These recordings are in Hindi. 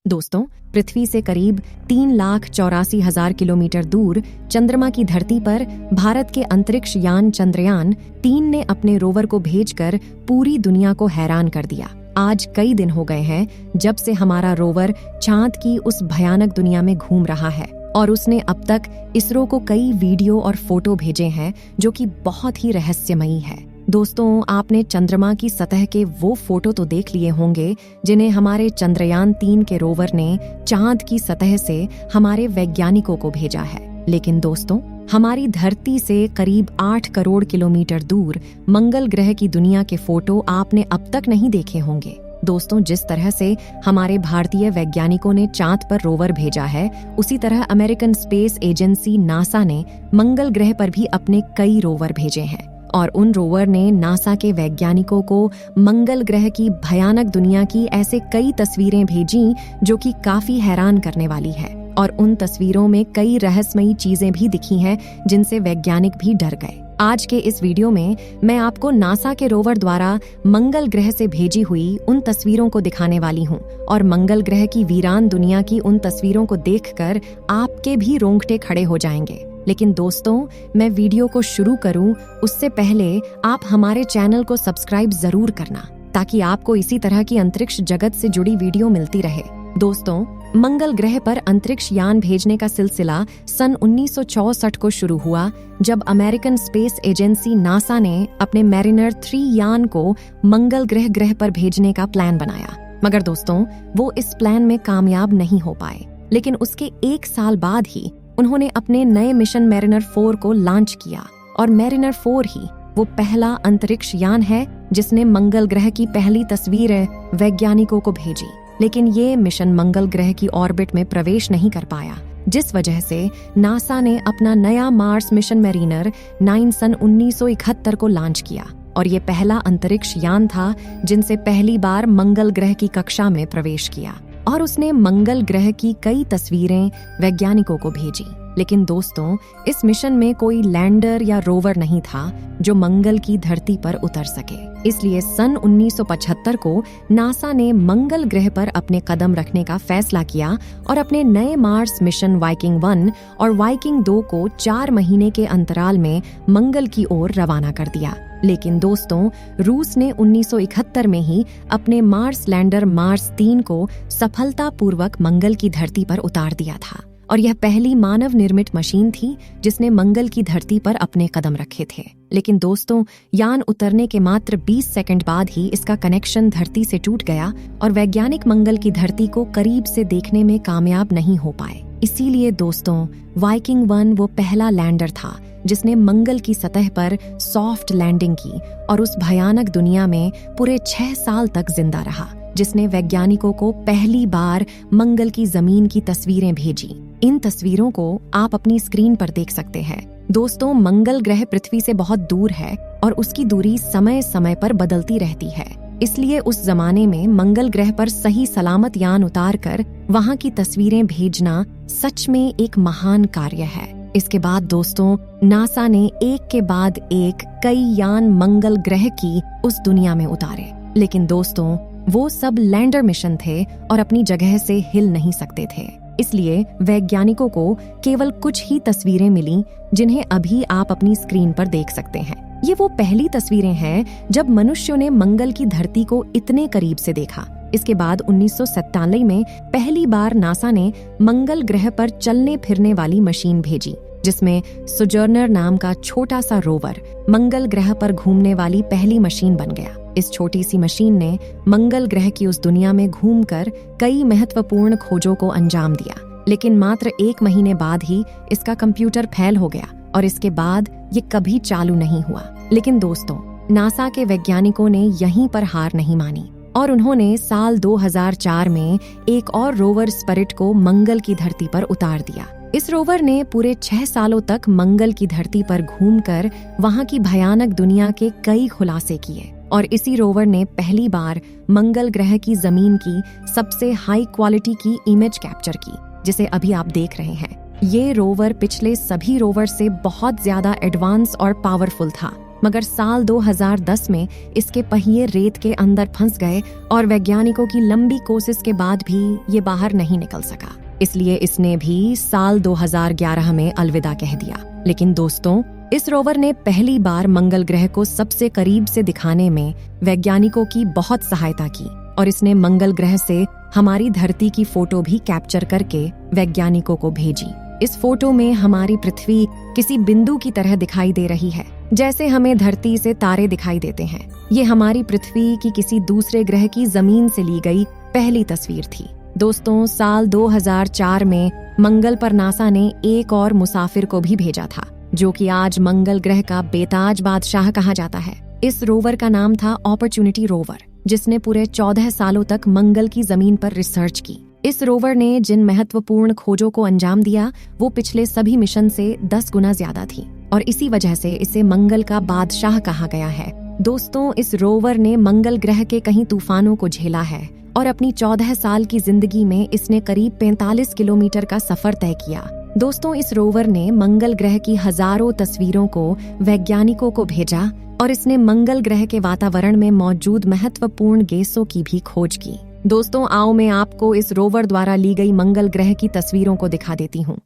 दोस्तों, पृथ्वी से करीब 3,84,000 किलोमीटर दूर चंद्रमा की धरती पर भारत के अंतरिक्ष यान चंद्रयान 3 ने अपने रोवर को भेजकर पूरी दुनिया को हैरान कर दिया। आज कई दिन हो गए हैं जब से हमारा रोवर चांद की उस भयानक दुनिया में घूम रहा है और उसने अब तक इसरो को कई वीडियो और फोटो भेजे हैं जो कि बहुत ही रहस्यमयी है। दोस्तों, आपने चंद्रमा की सतह के वो फोटो तो देख लिए होंगे जिन्हें हमारे चंद्रयान 3 के रोवर ने चांद की सतह से हमारे वैज्ञानिकों को भेजा है। लेकिन दोस्तों, हमारी धरती से करीब 8 करोड़ किलोमीटर दूर मंगल ग्रह की दुनिया के फोटो आपने अब तक नहीं देखे होंगे। दोस्तों, जिस तरह से हमारे भारतीय वैज्ञानिकों ने चांद पर रोवर भेजा है, उसी तरह अमेरिकन स्पेस एजेंसी नासा ने मंगल ग्रह पर भी अपने कई रोवर भेजे हैं और उन रोवर ने नासा के वैज्ञानिकों को मंगल ग्रह की भयानक दुनिया की ऐसे कई तस्वीरें भेजी जो कि काफी हैरान करने वाली है। और उन तस्वीरों में कई रहस्यमयी चीजें भी दिखी हैं जिनसे वैज्ञानिक भी डर गए। आज के इस वीडियो में मैं आपको नासा के रोवर द्वारा मंगल ग्रह से भेजी हुई उन तस्वीरों को दिखाने वाली हूं और मंगल ग्रह की वीरान दुनिया की उन तस्वीरों को देखकर आपके भी रोंगटे खड़े हो जाएंगे। लेकिन दोस्तों, मैं वीडियो को शुरू करूं उससे पहले आप हमारे चैनल को सब्सक्राइब जरूर करना ताकि आपको इसी तरह की अंतरिक्ष जगत से जुड़ी वीडियो मिलती रहे। दोस्तों, मंगल ग्रह पर अंतरिक्ष यान भेजने का सिलसिला सन 1964 को शुरू हुआ जब अमेरिकन स्पेस एजेंसी नासा ने अपने मैरिनर 3 यान को मंगल ग्रह पर भेजने का प्लान बनाया। मगर दोस्तों, वो इस प्लान में कामयाब नहीं हो पाए। लेकिन उसके 1 साल बाद ही उन्होंने अपने नए मिशन मैरिनर 4 को लॉन्च किया और मैरिनर 4 ही वो पहला अंतरिक्ष यान है जिसने मंगल ग्रह की पहली तस्वीरें वैज्ञानिकों को भेजी। लेकिन ये मिशन मंगल ग्रह की ऑर्बिट में प्रवेश नहीं कर पाया, जिस वजह से नासा ने अपना नया मार्स मिशन मैरिनर 9 सन 1971 को लॉन्च किया और ये पहला अंतरिक्ष यान था जिनसे पहली बार मंगल ग्रह की कक्षा में प्रवेश किया और उसने मंगल ग्रह की कई तस्वीरें वैज्ञानिकों को भेजी। लेकिन दोस्तों, इस मिशन में कोई लैंडर या रोवर नहीं था जो मंगल की धरती पर उतर सके। इसलिए सन 1975 को नासा ने मंगल ग्रह पर अपने कदम रखने का फैसला किया और अपने नए मार्स मिशन वाइकिंग 1 और वाइकिंग 2 को 4 महीने के अंतराल में मंगल की ओर रवाना कर दिया। लेकिन दोस्तों, रूस ने 1971 में ही अपने मार्स लैंडर मार्स 3 को सफलतापूर्वक मंगल की धरती पर उतार दिया था और यह पहली मानव निर्मित मशीन थी जिसने मंगल की धरती पर अपने कदम रखे थे। लेकिन दोस्तों, यान उतरने के मात्र 20 सेकंड बाद ही इसका कनेक्शन धरती से टूट गया और वैज्ञानिक मंगल की धरती को करीब से देखने में कामयाब नहीं हो पाए। इसीलिए दोस्तों, वाइकिंग 1 वो पहला लैंडर था जिसने मंगल की सतह पर सॉफ्ट लैंडिंग की और उस भयानक दुनिया में पूरे 6 साल तक जिंदा रहा, जिसने वैज्ञानिकों को पहली बार मंगल की जमीन की तस्वीरें भेजी। इन तस्वीरों को आप अपनी स्क्रीन पर देख सकते हैं। दोस्तों, मंगल ग्रह पृथ्वी से बहुत दूर है और उसकी दूरी समय समय पर बदलती रहती है। इसलिए उस जमाने में मंगल ग्रह पर सही सलामत यान उतारकर वहां की तस्वीरें भेजना सच में एक महान कार्य है। इसके बाद दोस्तों, नासा ने एक के बाद एक कई यान मंगल ग्रह की उस दुनिया में उतारे। लेकिन दोस्तों, वो सब लैंडर मिशन थे और अपनी जगह से हिल नहीं सकते थे। इसलिए वैज्ञानिकों को केवल कुछ ही तस्वीरें मिली जिन्हें अभी आप अपनी स्क्रीन पर देख सकते हैं। ये वो पहली तस्वीरें हैं जब मनुष्यों ने मंगल की धरती को इतने करीब से देखा। इसके बाद 1997 में पहली बार नासा ने मंगल ग्रह पर चलने फिरने वाली मशीन भेजी जिसमें सोजर्नर नाम का छोटा सा रोवर मंगल ग्रह पर घूमने वाली पहली मशीन बन गया। इस छोटी सी मशीन ने मंगल ग्रह की उस दुनिया में घूमकर कई महत्वपूर्ण खोजों को अंजाम दिया। लेकिन मात्र 1 महीने बाद ही इसका कंप्यूटर फेल हो गया और इसके बाद ये कभी चालू नहीं हुआ। लेकिन दोस्तों, नासा के वैज्ञानिकों ने यहीं पर हार नहीं मानी और उन्होंने साल 2004 में एक और रोवर स्पिरिट को मंगल की धरती पर उतार दिया। इस रोवर ने पूरे 6 सालों तक मंगल की धरती पर घूमकर वहां की भयानक दुनिया के कई खुलासे किए और इसी रोवर ने पहली बार मंगल ग्रह की जमीन की सबसे हाई क्वालिटी की इमेज कैप्चर की, जिसे अभी आप देख रहे हैं। ये रोवर पिछले सभी रोवर से बहुत ज्यादा एडवांस और पावरफुल था मगर साल 2010 में इसके पहिए रेत के अंदर फंस गए और वैज्ञानिकों की लंबी कोशिश के बाद भी ये बाहर नहीं निकल सका। इसलिए इसने भी साल 2011 में अलविदा कह दिया। लेकिन दोस्तों, इस रोवर ने पहली बार मंगल ग्रह को सबसे करीब से दिखाने में वैज्ञानिकों की बहुत सहायता की और इसने मंगल ग्रह से हमारी धरती की फोटो भी कैप्चर करके वैज्ञानिकों को भेजी। इस फोटो में हमारी पृथ्वी किसी बिंदु की तरह दिखाई दे रही है, जैसे हमें धरती से तारे दिखाई देते हैं। ये हमारी पृथ्वी की किसी दूसरे ग्रह की जमीन से ली गई पहली तस्वीर थी। दोस्तों, साल 2004 में मंगल पर नासा ने एक और मुसाफिर को भी भेजा था, जो कि आज मंगल ग्रह का बेताज बादशाह कहा जाता है। इस रोवर का नाम था अपॉर्चुनिटी रोवर, जिसने पूरे 14 सालों तक मंगल की जमीन पर रिसर्च की। इस रोवर ने जिन महत्वपूर्ण खोजों को अंजाम दिया वो पिछले सभी मिशन से 10 गुना ज्यादा थी और इसी वजह से इसे मंगल का बादशाह कहा गया है। दोस्तों, इस रोवर ने मंगल ग्रह के कई तूफानों को झेला है और अपनी 14 साल की जिंदगी में इसने करीब 45 किलोमीटर का सफर तय किया। दोस्तों, इस रोवर ने मंगल ग्रह की हजारों तस्वीरों को वैज्ञानिकों को भेजा और इसने मंगल ग्रह के वातावरण में मौजूद महत्वपूर्ण गैसों की भी खोज की। दोस्तों, आओ मैं आपको इस रोवर द्वारा ली गई मंगल ग्रह की तस्वीरों को दिखा देती हूँ।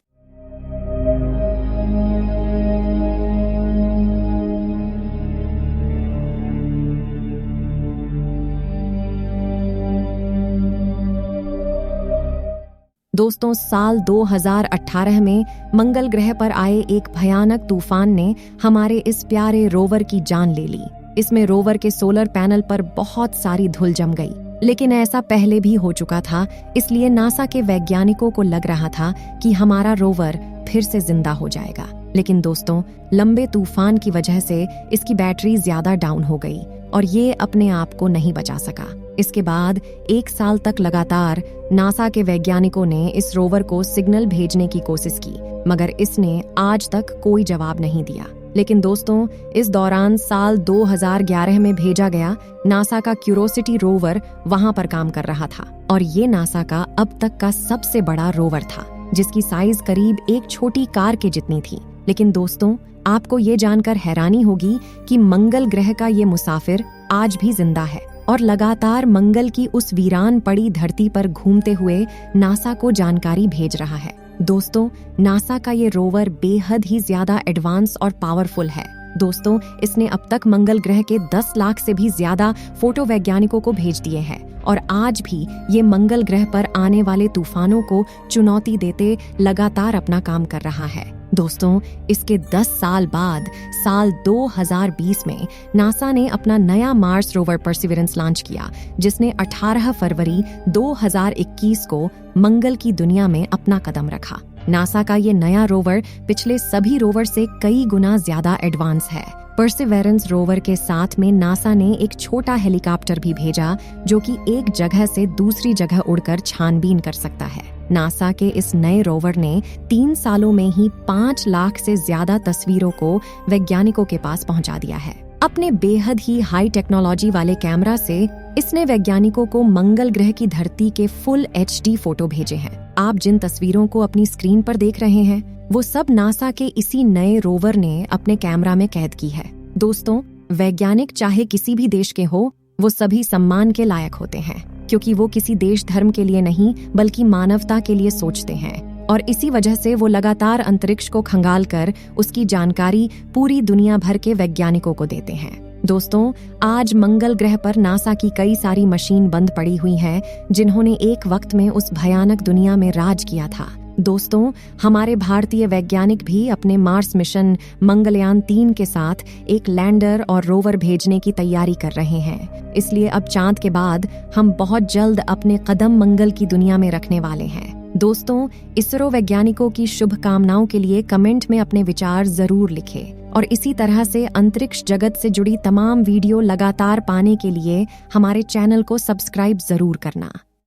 दोस्तों, साल 2018 में मंगल ग्रह पर आए एक भयानक तूफान ने हमारे इस प्यारे रोवर की जान ले ली। इसमें रोवर के सोलर पैनल पर बहुत सारी धूल जम गई, लेकिन ऐसा पहले भी हो चुका था, इसलिए नासा के वैज्ञानिकों को लग रहा था कि हमारा रोवर फिर से जिंदा हो जाएगा। लेकिन दोस्तों, लंबे तूफान की वजह से इसकी बैटरी ज्यादा डाउन हो गई और ये अपने आप को नहीं बचा सका। इसके बाद 1 साल तक लगातार नासा के वैज्ञानिकों ने इस रोवर को सिग्नल भेजने की कोशिश की, मगर इसने आज तक कोई जवाब नहीं दिया। लेकिन दोस्तों, इस दौरान साल 2011 में भेजा गया नासा का क्यूरोसिटी रोवर वहां पर काम कर रहा था और ये नासा का अब तक का सबसे बड़ा रोवर था, जिसकी साइज करीब एक छोटी कार के जितनी थी। लेकिन दोस्तों, आपको ये जानकर हैरानी होगी कि मंगल ग्रह का ये मुसाफिर आज भी जिंदा है और लगातार मंगल की उस वीरान पड़ी धरती पर घूमते हुए नासा को जानकारी भेज रहा है। दोस्तों, नासा का ये रोवर बेहद ही ज्यादा एडवांस और पावरफुल है। दोस्तों, इसने अब तक मंगल ग्रह के 10 लाख से भी ज्यादा फोटो वैज्ञानिकों को भेज दिए हैं और आज भी ये मंगल ग्रह पर आने वाले तूफानों को चुनौती देते लगातार अपना काम कर रहा है। दोस्तों, इसके 10 साल बाद साल 2020 में नासा ने अपना नया मार्स रोवर परसिवरेंस लॉन्च किया, जिसने 18 फरवरी 2021 को मंगल की दुनिया में अपना कदम रखा। नासा का ये नया रोवर पिछले सभी रोवर से कई गुना ज्यादा एडवांस है। परसिवरेंस रोवर के साथ में नासा ने एक छोटा हेलीकॉप्टर भी भेजा, जो कि एक जगह से दूसरी जगह उड़कर छानबीन कर सकता है। नासा के इस नए रोवर ने 3 सालों में ही 5 लाख से ज्यादा तस्वीरों को वैज्ञानिकों के पास पहुंचा दिया है। अपने बेहद ही हाई टेक्नोलॉजी वाले कैमरा से इसने वैज्ञानिकों को मंगल ग्रह की धरती के फुल HD फोटो भेजे हैं। आप जिन तस्वीरों को अपनी स्क्रीन पर देख रहे हैं, वो सब नासा के इसी नए रोवर ने अपने कैमरा में कैद की है। दोस्तों, वैज्ञानिक चाहे किसी भी देश के हो, वो सभी सम्मान के लायक होते हैं, क्योंकि वो किसी देश धर्म के लिए नहीं बल्कि मानवता के लिए सोचते हैं और इसी वजह से वो लगातार अंतरिक्ष को खंगाल कर उसकी जानकारी पूरी दुनिया भर के वैज्ञानिकों को देते हैं। दोस्तों, आज मंगल ग्रह पर नासा की कई सारी मशीन बंद पड़ी हुई हैं, जिन्होंने एक वक्त में उस भयानक दुनिया में राज किया था। दोस्तों, हमारे भारतीय वैज्ञानिक भी अपने मार्स मिशन मंगलयान 3 के साथ एक लैंडर और रोवर भेजने की तैयारी कर रहे हैं। इसलिए अब चांद के बाद हम बहुत जल्द अपने कदम मंगल की दुनिया में रखने वाले हैं। दोस्तों, इसरो वैज्ञानिकों की शुभकामनाओं के लिए कमेंट में अपने विचार जरूर लिखें और इसी तरह से अंतरिक्ष जगत से जुड़ी तमाम वीडियो लगातार पाने के लिए हमारे चैनल को सब्सक्राइब जरूर करना।